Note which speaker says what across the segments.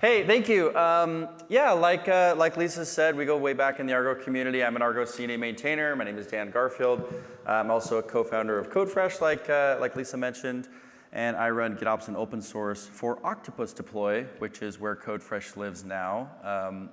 Speaker 1: Hey, thank you. Yeah, like Lisa said, we go way back in the Argo community. I'm an Argo CNA maintainer. My name is Dan Garfield. I'm also a co-founder of CodeFresh, like Lisa mentioned, and I run GitOps and open source for Octopus Deploy, which is where CodeFresh lives now.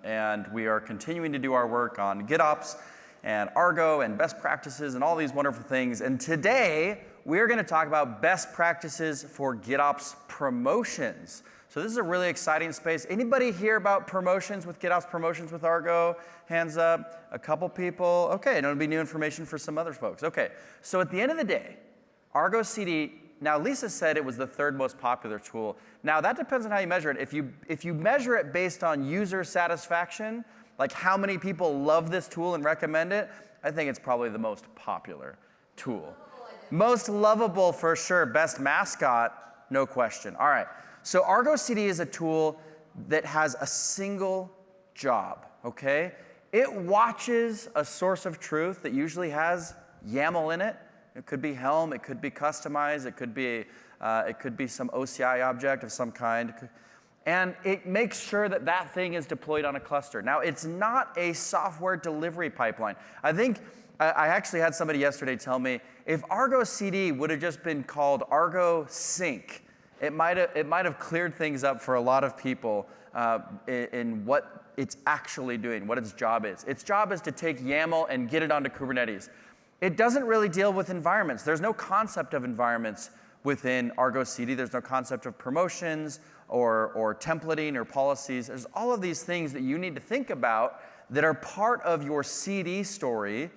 Speaker 1: And we are continuing to do our work on GitOps and Argo and best practices and all these wonderful things. And today, we're going to talk about best practices for GitOps promotions. So this is a really exciting space. Anybody hear about promotions with GitOps promotions with Argo? Hands up. A couple people. Okay, and it'll be new information for some other folks. Okay, so at the end of the day, Argo CD, now Lisa said it was the third most popular tool. Now that depends on how you measure it. If you measure it based on user satisfaction, like how many people love this tool and recommend it, I think it's probably the most popular tool. Most lovable for sure. Best mascot, no question. All right. So Argo CD is a tool that has a single job, okay? It watches a source of truth that usually has YAML in it. It could be Helm, it could be customized, it could be some OCI object of some kind. And it makes sure that that thing is deployed on a cluster. Now, it's not a software delivery pipeline. I think I actually had somebody yesterday tell me, if Argo CD would have just been called Argo Sync, it might have cleared things up for a lot of people in what it's actually doing, what its job is. Its job is to take YAML and get it onto Kubernetes. It doesn't really deal with environments. There's no concept of environments within Argo CD. There's no concept of promotions or templating or policies. There's all of these things that you need to think about that are part of your CD story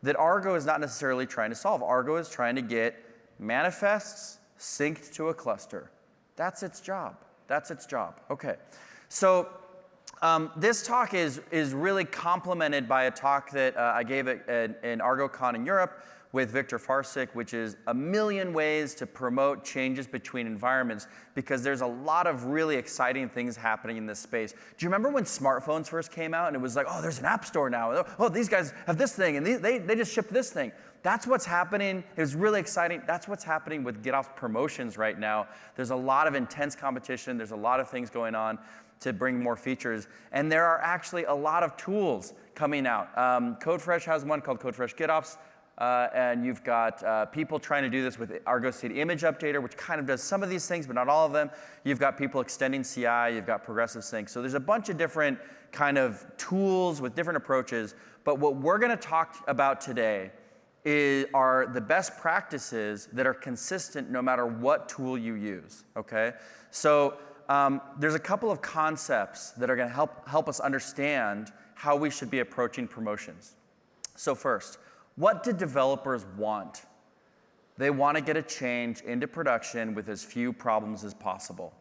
Speaker 1: that Argo is not necessarily trying to solve. Argo is trying to get manifests synced to a cluster. That's its job. That's its job. Okay. So this talk is really complemented by a talk that I gave in ArgoCon in Europe with Victor Farsik, which is 1,000,000 ways to promote changes between environments, because there's a lot of really exciting things happening in this space. Do you remember when smartphones first came out and it was like, oh, there's an app store now. Oh, these guys have this thing, and they just shipped this thing. That's what's happening. It was really exciting. That's what's happening with GitOps promotions right now. There's a lot of intense competition. There's a lot of things going on to bring more features. And there are actually a lot of tools coming out. CodeFresh has one called CodeFresh GitOps. And you've got people trying to do this with Argo CD Image Updater, which kind of does some of these things, but not all of them. You've got people extending CI. You've got progressive sync. So there's a bunch of different kind of tools with different approaches. But what we're going to talk about today are the best practices that are consistent no matter what tool you use, okay? So there's a couple of concepts that are going to help us understand how we should be approaching promotions. So first, what do developers want? They want to get a change into production with as few problems as possible.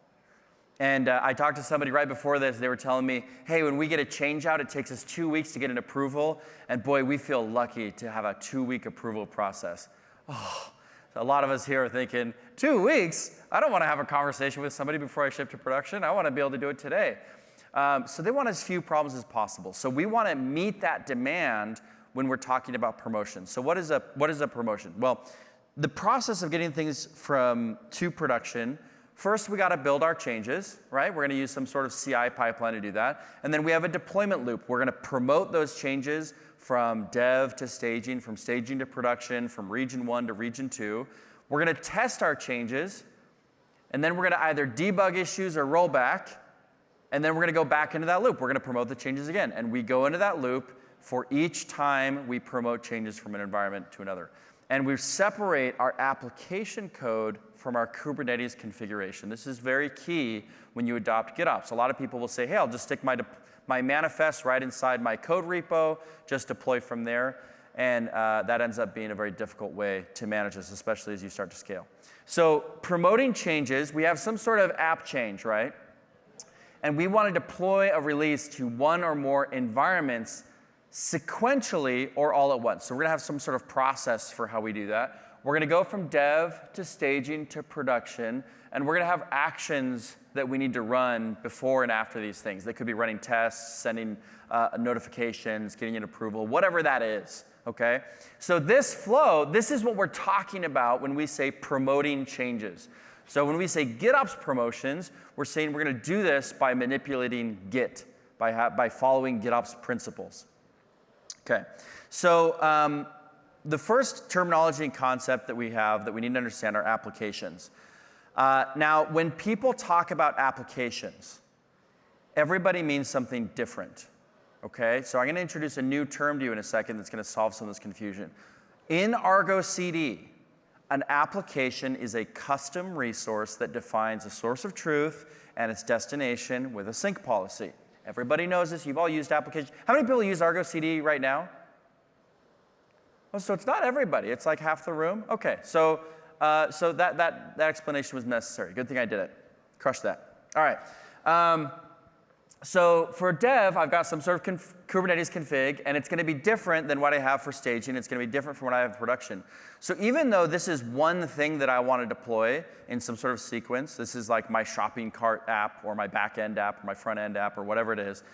Speaker 1: And I talked to somebody right before this. They were telling me, hey, when we get a change out, it takes us 2 weeks to get an approval. And boy, we feel lucky to have a 2-week approval process. Oh, so a lot of us here are thinking, 2 weeks? I don't want to have a conversation with somebody before I ship to production. I want to be able to do it today. So they want as few problems as possible. So we want to meet that demand when we're talking about promotions. So what is a promotion? Well, the process of getting things to production, first, we got to build our changes, right? We're going to use some sort of CI pipeline to do that. And then we have a deployment loop. We're going to promote those changes from dev to staging, from staging to production, from region 1 to region 2. We're going to test our changes. And then we're going to either debug issues or roll back. And then we're going to go back into that loop. We're going to promote the changes again. And we go into that loop for each time we promote changes from an environment to another. And we separate our application code from our Kubernetes configuration. This is very key when you adopt GitOps. A lot of people will say, hey, I'll just stick my manifest right inside my code repo, just deploy from there. And that ends up being a very difficult way to manage this, especially as you start to scale. So promoting changes, we have some sort of app change, right? And we want to deploy a release to one or more environments sequentially or all at once. So we're going to have some sort of process for how we do that. We're going to go from dev to staging to production, and we're going to have actions that we need to run before and after these things. They could be running tests, sending notifications, getting an approval, whatever that is, okay? So this flow, this is what we're talking about when we say promoting changes. So when we say GitOps promotions, we're saying we're going to do this by manipulating Git, by following GitOps principles. Okay, so the first terminology and concept that we have that we need to understand are applications. Now, when people talk about applications, everybody means something different. Okay, so I'm going to introduce a new term to you in a second that's going to solve some of this confusion. In Argo CD, an application is a custom resource that defines a source of truth and its destination with a sync policy. Everybody knows this. You've all used applications. How many people use Argo CD right now? Oh, so it's not everybody. It's like half the room? OK, so that explanation was necessary. Good thing I did it. Crushed that. All right. So for dev, I've got some sort of Kubernetes config, and it's going to be different than what I have for staging. It's going to be different from what I have for production. So even though this is one thing that I want to deploy in some sort of sequence, this is like my shopping cart app or my back-end app or my front-end app or whatever it is,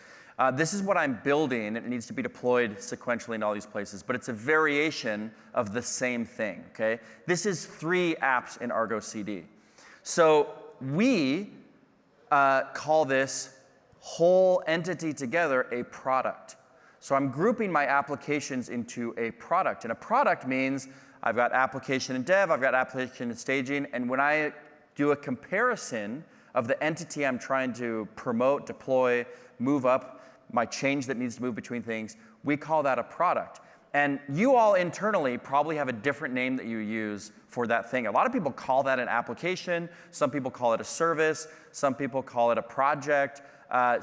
Speaker 1: this is what I'm building, and it needs to be deployed sequentially in all these places. But it's a variation of the same thing. Okay? This is 3 apps in Argo CD. So we call this whole entity together a product. So I'm grouping my applications into a product. And a product means I've got application in dev, I've got application in staging, and when I do a comparison of the entity I'm trying to promote, deploy, move up, my change that needs to move between things, we call that a product. And you all internally probably have a different name that you use for that thing. A lot of people call that an application. Some people call it a service. Some people call it a project.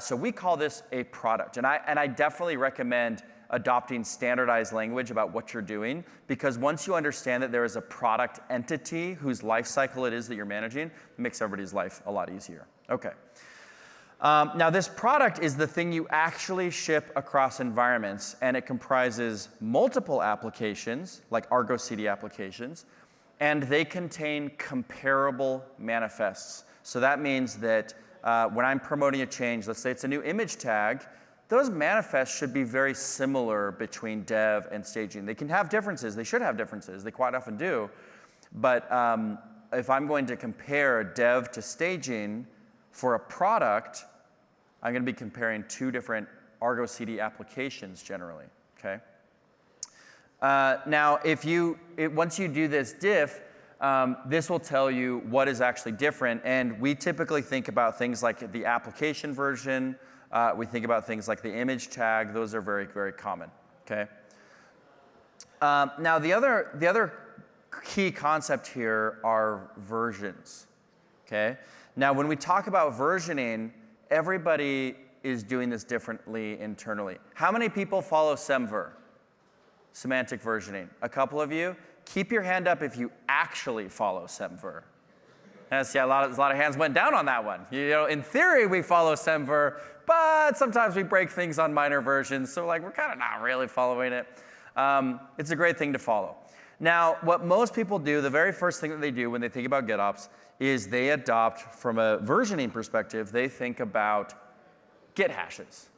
Speaker 1: So we call this a product. And I definitely recommend adopting standardized language about what you're doing, because once you understand that there is a product entity whose life cycle it is that you're managing, it makes everybody's life a lot easier. OK. Now, this product is the thing you actually ship across environments, and it comprises multiple applications, like Argo CD applications, and they contain comparable manifests. So that means that when I'm promoting a change, let's say it's a new image tag, those manifests should be very similar between dev and staging. They can have differences. They should have differences. They quite often do. But if I'm going to compare dev to staging for a product, I'm going to be comparing 2 different Argo CD applications generally. Okay. Now, once you do this diff, this will tell you what is actually different. And we typically think about things like the application version. We think about things like the image tag. Those are very, very common. Okay. Now, the other key concept here are versions. Okay. Now, when we talk about versioning, everybody is doing this differently internally. How many people follow SEMVer, semantic versioning? A couple of you? Keep your hand up if you actually follow SEMVer. See, a lot of hands went down on that one. You know, in theory, we follow SEMVer, but sometimes we break things on minor versions, so like we're kind of not really following it. It's a great thing to follow. Now, what most people do, the very first thing that they do when they think about GitOps is they adopt, from a versioning perspective, they think about Git hashes.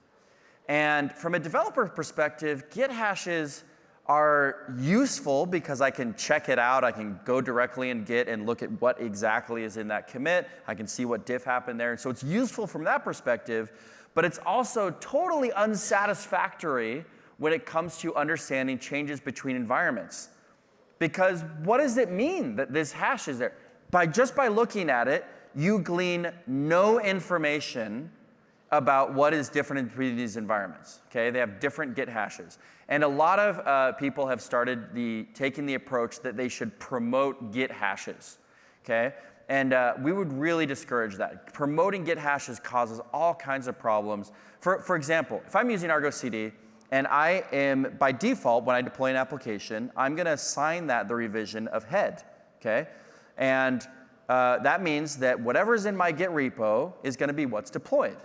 Speaker 1: And from a developer perspective, Git hashes are useful because I can check it out. I can go directly in Git and look at what exactly is in that commit. I can see what diff happened there. And so it's useful from that perspective, but it's also totally unsatisfactory when it comes to understanding changes between environments. Because what does it mean that this hash is there? Just by looking at it, you glean no information about what is different between these environments. Okay? They have different Git hashes. And a lot of people have started taking the approach that they should promote Git hashes. Okay? And we would really discourage that. Promoting Git hashes causes all kinds of problems. For example, if I'm using Argo CD, and I am, by default, when I deploy an application, I'm going to assign that the revision of head. Okay? And that means that whatever's in my Git repo is going to be what's deployed.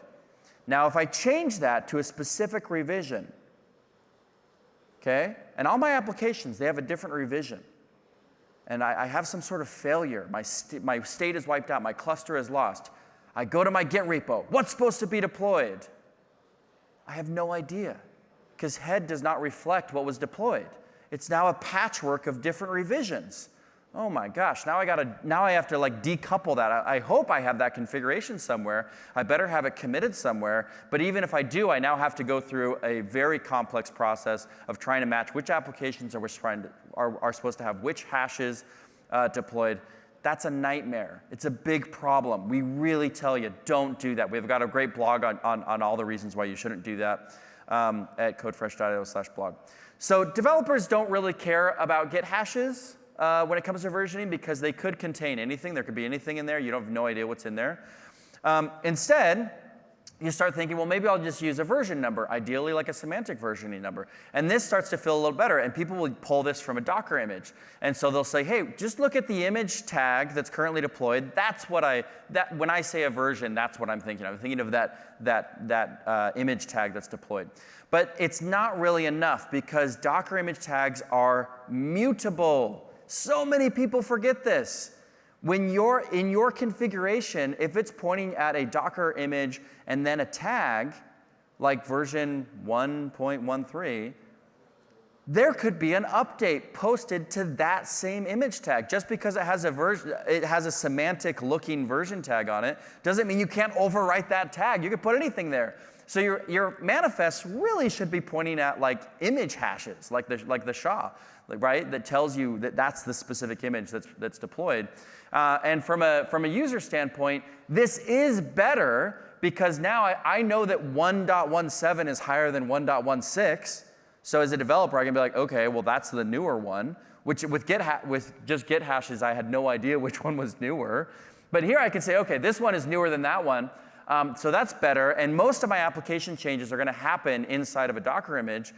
Speaker 1: Now, if I change that to a specific revision, okay, and all my applications, they have a different revision, and I have some sort of failure, my state is wiped out, my cluster is lost, I go to my Git repo, what's supposed to be deployed? I have no idea, because head does not reflect what was deployed. It's now a patchwork of different revisions. Oh my gosh, now I have to like decouple that. I hope I have that configuration somewhere. I better have it committed somewhere. But even if I do, I now have to go through a very complex process of trying to match which applications are supposed to have which hashes deployed. That's a nightmare. It's a big problem. We really tell you, don't do that. We've got a great blog on all the reasons why you shouldn't do that at codefresh.io/blog. So developers don't really care about Git hashes when it comes to versioning because they could contain anything. There could be anything in there. You have no idea what's in there. Instead, you start thinking, well, maybe I'll just use a version number, ideally like a semantic versioning number. And this starts to feel a little better. And people will pull this from a Docker image. And so they'll say, hey, just look at the image tag that's currently deployed. That's what when I say a version, that's what I'm thinking. I'm thinking of that image tag that's deployed. But it's not really enough because Docker image tags are mutable. So many people forget this. When you're in your configuration, if it's pointing at a Docker image and then a tag, like version 1.13, there could be an update posted to that same image tag. Just because it has a semantic-looking version tag on it, doesn't mean you can't overwrite that tag. You can put anything there. So your manifest really should be pointing at like image hashes, like the SHA, right? That tells you that that's the specific image that's deployed. And from a user standpoint, this is better because now I know that 1.17 is higher than 1.16. So as a developer, I can be like, okay, well that's the newer one. Which with just Git hashes, I had no idea which one was newer. But here I can say, okay, this one is newer than that one. So that's better. And most of my application changes are going to happen inside of a Docker image.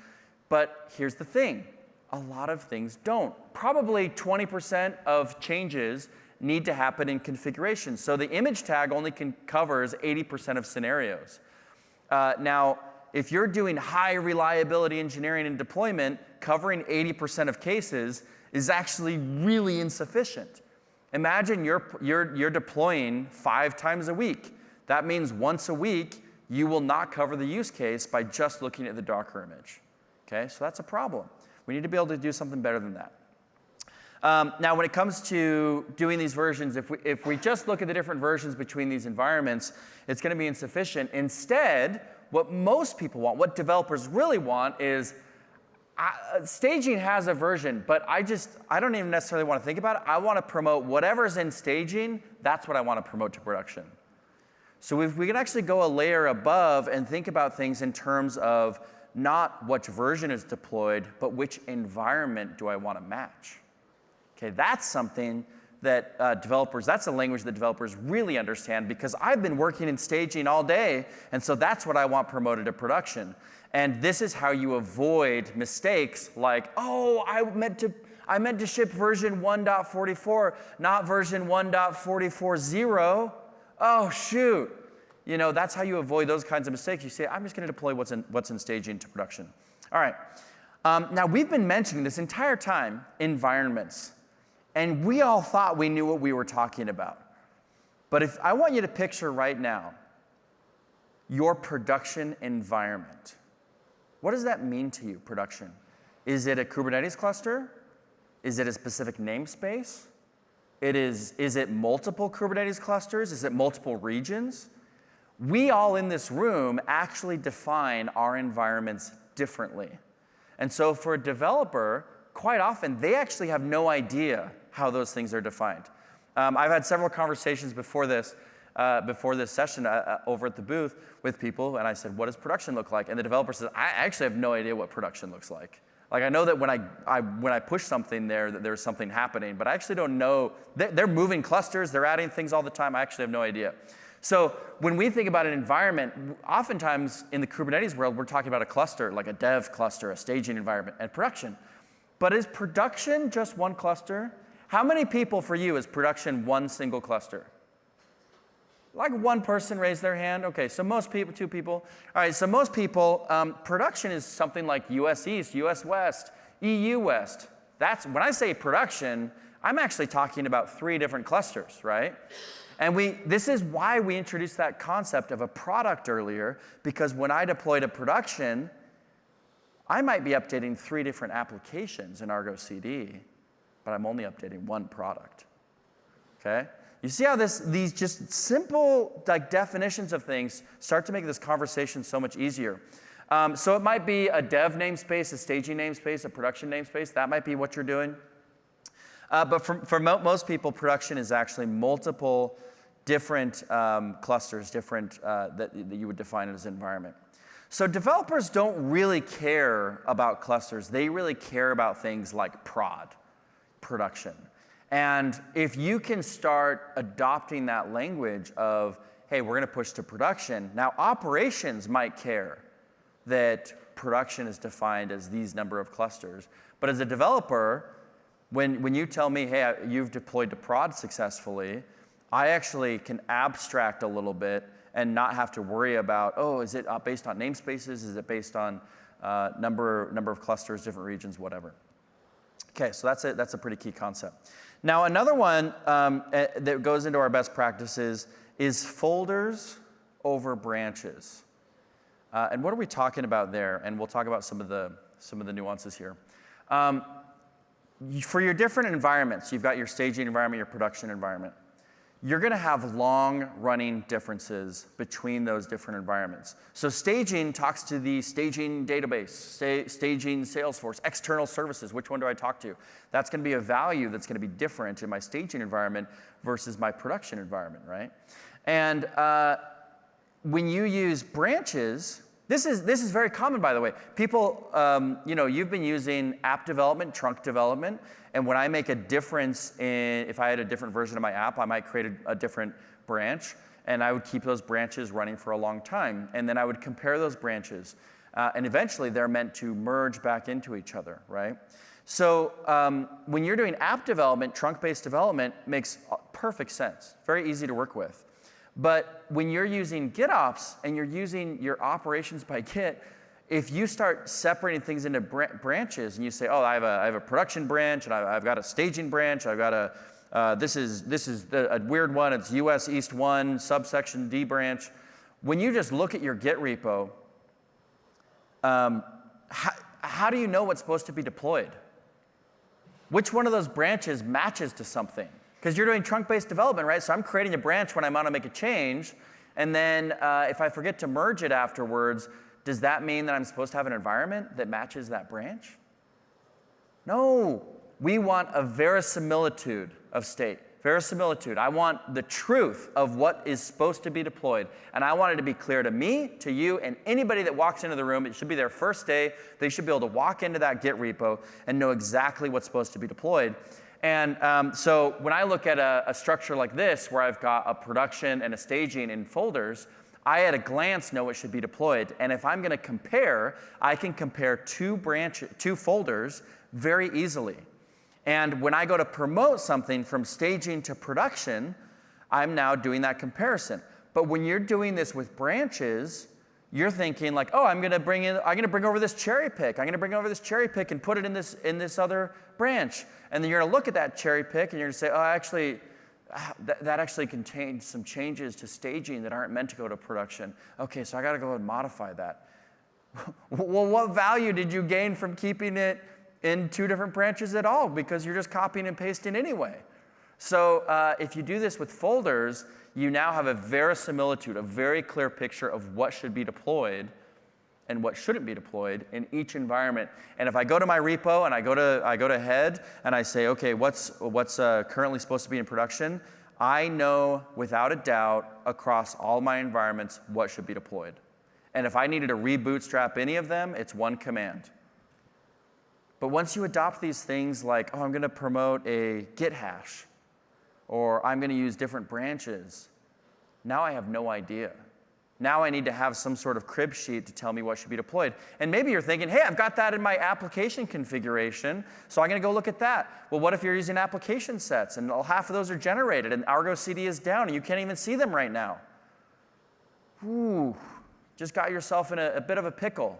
Speaker 1: But here's the thing. A lot of things don't. Probably 20% of changes need to happen in configuration. So the image tag only covers 80% of scenarios. Now, if you're doing high reliability engineering and deployment, covering 80% of cases is actually really insufficient. Imagine you're deploying 5 times a week. That means once a week, you will not cover the use case by just looking at the Docker image. Okay, so that's a problem. We need to be able to do something better than that. Now, when it comes to doing these versions, if we just look at the different versions between these environments, it's going to be insufficient. Instead, what most people want, what developers really want is, staging has a version, but I don't even necessarily want to think about it. I want to promote whatever's in staging. That's what I want to promote to production. So if we can actually go a layer above and think about things in terms of not which version is deployed, but which environment do I want to match. Okay, that's something that that's a language that developers really understand because I've been working in staging all day, and so that's what I want promoted to production. And this is how you avoid mistakes like, oh, I meant to ship version 1.44, not version 1.44.0. Oh, shoot. You know, that's how you avoid those kinds of mistakes. You say, I'm just going to deploy what's in staging to production. All right. Now, we've been mentioning this entire time environments. And we all thought we knew what we were talking about. But if I want you to picture right now your production environment. What does that mean to you, production? Is it a Kubernetes cluster? Is it a specific namespace? Is it multiple Kubernetes clusters? Is it multiple regions? We all in this room actually define our environments differently. And so for a developer, quite often, they actually have no idea how those things are defined. I've had several conversations before this session over at the booth with people, and I said, what does production look like? And the developer says, I actually have no idea what production looks like. Like I know that when I push something there, that there's something happening, but I actually don't know. They're moving clusters, they're adding things all the time. I actually have no idea. So when we think about an environment, oftentimes in the Kubernetes world, we're talking about a cluster, like a dev cluster, a staging environment, and production. But is production just one cluster? How many people for you is production one single cluster? Like one person raised their hand. Okay, so most people, 2 people. All right, so most people, production is something like US East, US West, EU West. That's when I say production, I'm actually talking about 3 different clusters, right? And this is why we introduced that concept of a product earlier, because when I deploy to production, I might be updating 3 different applications in Argo CD. but I'm only updating one product. Okay? You see how these just simple definitions of things start to make this conversation so much easier. So it might be a dev namespace, a staging namespace, a production namespace. That might be what you're doing. But for most people, production is actually multiple different clusters, that you would define as an environment. So developers don't really care about clusters. They really care about things like production. And if you can start adopting that language of, hey, we're going to push to production, now operations might care that production is defined as these number of clusters. But as a developer, when you tell me, hey, you've deployed to prod successfully, I actually can abstract a little bit and not have to worry about, oh, is it based on namespaces? Is it based on number of clusters, different regions, whatever. Okay, so that's a pretty key concept. Now, another one that goes into our best practices is folders over branches. And what are we talking about there? And we'll talk about some of the nuances here. For your different environments, you've got your staging environment, your production environment. You're going to have long-running differences between those different environments. So staging talks to the staging database, staging Salesforce, external services. Which one do I talk to? That's going to be a value that's going to be different in my staging environment versus my production environment, right? And when you use branches, this is very common, by the way. People, you've been using app development, trunk development, and when I make a difference if I had a different version of my app, I might create a different branch, and I would keep those branches running for a long time, and then I would compare those branches, and eventually they're meant to merge back into each other, right? So when you're doing app development, trunk-based development makes perfect sense, very easy to work with. But when you're using GitOps and you're using your operations by Git, if you start separating things into branches and you say, oh, I have a production branch and I've got a staging branch, I've got this is a weird one, it's US East 1 subsection D branch. When you just look at your Git repo, how do you know what's supposed to be deployed? Which one of those branches matches to something? Because you're doing trunk-based development, right? So I'm creating a branch when I want to make a change, and then if I forget to merge it afterwards, does that mean that I'm supposed to have an environment that matches that branch? No. We want a verisimilitude of state. Verisimilitude. I want the truth of what is supposed to be deployed, and I want it to be clear to me, to you, and anybody that walks into the room. It should be their first day. They should be able to walk into that Git repo and know exactly what's supposed to be deployed. And so when I look at a structure like this, where I've got a production and a staging in folders, I at a glance know what should be deployed. And if I'm going to compare, I can compare two folders very easily. And when I go to promote something from staging to production, I'm now doing that comparison. But when you're doing this with branches, you're thinking like, oh, I'm going to bring over this cherry pick. I'm going to bring over this cherry pick and put it in this other branch. And then you're going to look at that cherry pick and you're going to say, oh, actually, that actually contains some changes to staging that aren't meant to go to production. Okay, so I got to go and modify that. Well, what value did you gain from keeping it in two different branches at all? Because you're just copying and pasting anyway. So if you do this with folders, you now have a verisimilitude, a very clear picture of what should be deployed and what shouldn't be deployed in each environment. And if I go to my repo and I go to head and I say, okay, what's currently supposed to be in production, I know without a doubt across all my environments what should be deployed. And if I needed to rebootstrap any of them, it's one command. But once you adopt these things like, oh, I'm going to promote a Git hash, or I'm going to use different branches, now I have no idea. Now I need to have some sort of crib sheet to tell me what should be deployed. And maybe you're thinking, hey, I've got that in my application configuration, so I'm going to go look at that. Well, what if you're using application sets, and half of those are generated, and Argo CD is down, and you can't even see them right now? Ooh, just got yourself in a bit of a pickle.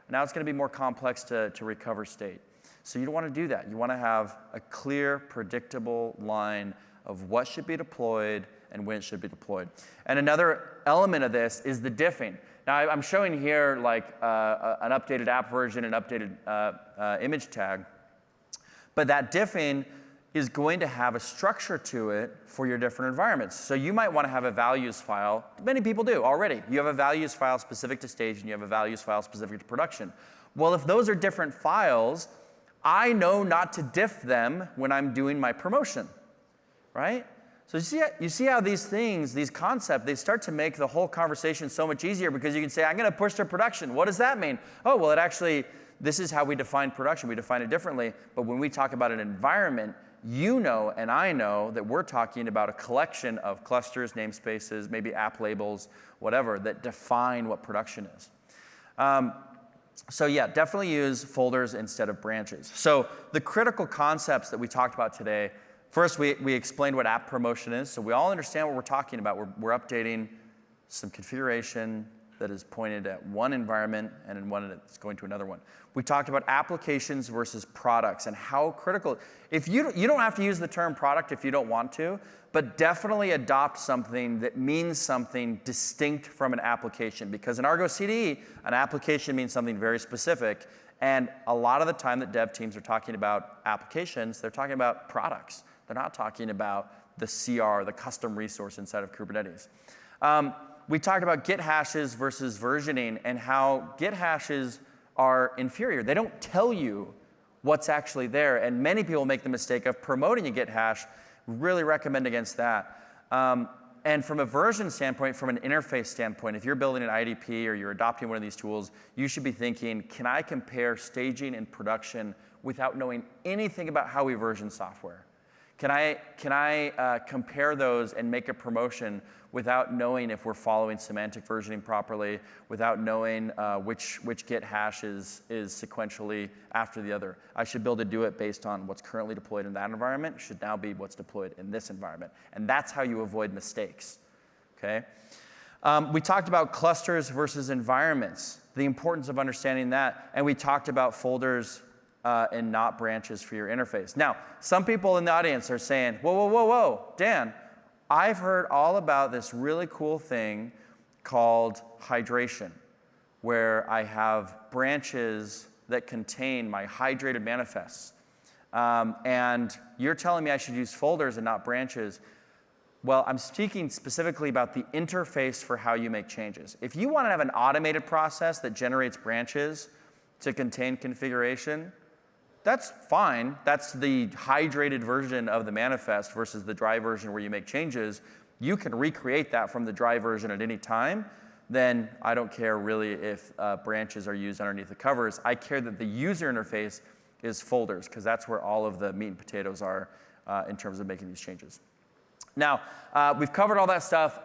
Speaker 1: Now it's going to be more complex to recover state. So you don't want to do that. You want to have a clear, predictable line of what should be deployed and when it should be deployed. And another element of this is the diffing. Now, I'm showing here like an updated app version, an updated image tag. But that diffing is going to have a structure to it for your different environments. So you might want to have a values file. Many people do already. You have a values file specific to stage, and you have a values file specific to production. Well, if those are different files, I know not to diff them when I'm doing my promotion, right? So you see how these things, these concepts, they start to make the whole conversation so much easier, because you can say, I'm going to push to production. What does that mean? Oh, well, this is how we define production. We define it differently. But when we talk about an environment, you know and I know that we're talking about a collection of clusters, namespaces, maybe app labels, whatever, that define what production is. So yeah, definitely use folders instead of branches. So the critical concepts that we talked about today, first we explained what app promotion is, so we all understand what we're talking about. We're updating some configuration that is pointed at one environment and in one that's going to another one. We talked about applications versus products and how critical. If you don't have to use the term product if you don't want to, but definitely adopt something that means something distinct from an application, because in Argo CD, an application means something very specific, and a lot of the time that dev teams are talking about applications, they're talking about products. They're not talking about the CR, the custom resource inside of Kubernetes. We talked about Git hashes versus versioning and how Git hashes are inferior. They don't tell you what's actually there, and many people make the mistake of promoting a Git hash. Really recommend against that. And from a version standpoint, from an interface standpoint, if you're building an IDP or you're adopting one of these tools, you should be thinking, can I compare staging and production without knowing anything about how we version software? Can I compare those and make a promotion without knowing if we're following semantic versioning properly, without knowing which Git hash is sequentially after the other? I should be able to do it based on what's currently deployed in that environment, should now be what's deployed in this environment. And that's how you avoid mistakes, okay? We talked about clusters versus environments, the importance of understanding that, and we talked about folders and not branches for your interface. Now, some people in the audience are saying, whoa, whoa, whoa, whoa, Dan, I've heard all about this really cool thing called hydration, where I have branches that contain my hydrated manifests. And you're telling me I should use folders and not branches. Well, I'm speaking specifically about the interface for how you make changes. If you want to have an automated process that generates branches to contain configuration, that's fine. That's the hydrated version of the manifest versus the dry version where you make changes. You can recreate that from the dry version at any time. Then I don't care really if branches are used underneath the covers. I care that the user interface is folders, because that's where all of the meat and potatoes are in terms of making these changes. Now, we've covered all that stuff.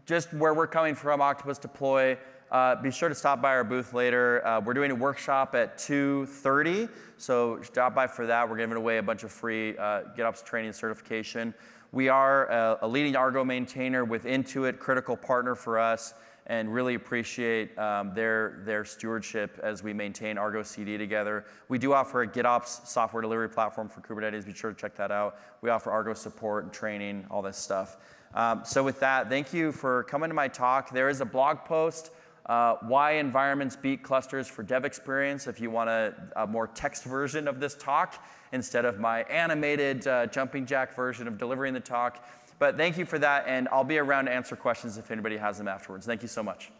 Speaker 1: Just where we're coming from, Octopus Deploy. Be sure to stop by our booth later. We're doing a workshop at 2:30, so stop by for that. We're giving away a bunch of free GitOps training certification. We are a leading Argo maintainer with Intuit, critical partner for us, and really appreciate their stewardship as we maintain Argo CD together. We do offer a GitOps software delivery platform for Kubernetes. Be sure to check that out. We offer Argo support and training, all this stuff. So with that, thank you for coming to my talk. There is a blog post, why environments beat clusters for dev experience, if you want a more text version of this talk instead of my animated jumping jack version of delivering the talk. But thank you for that, and I'll be around to answer questions if anybody has them afterwards. Thank you so much.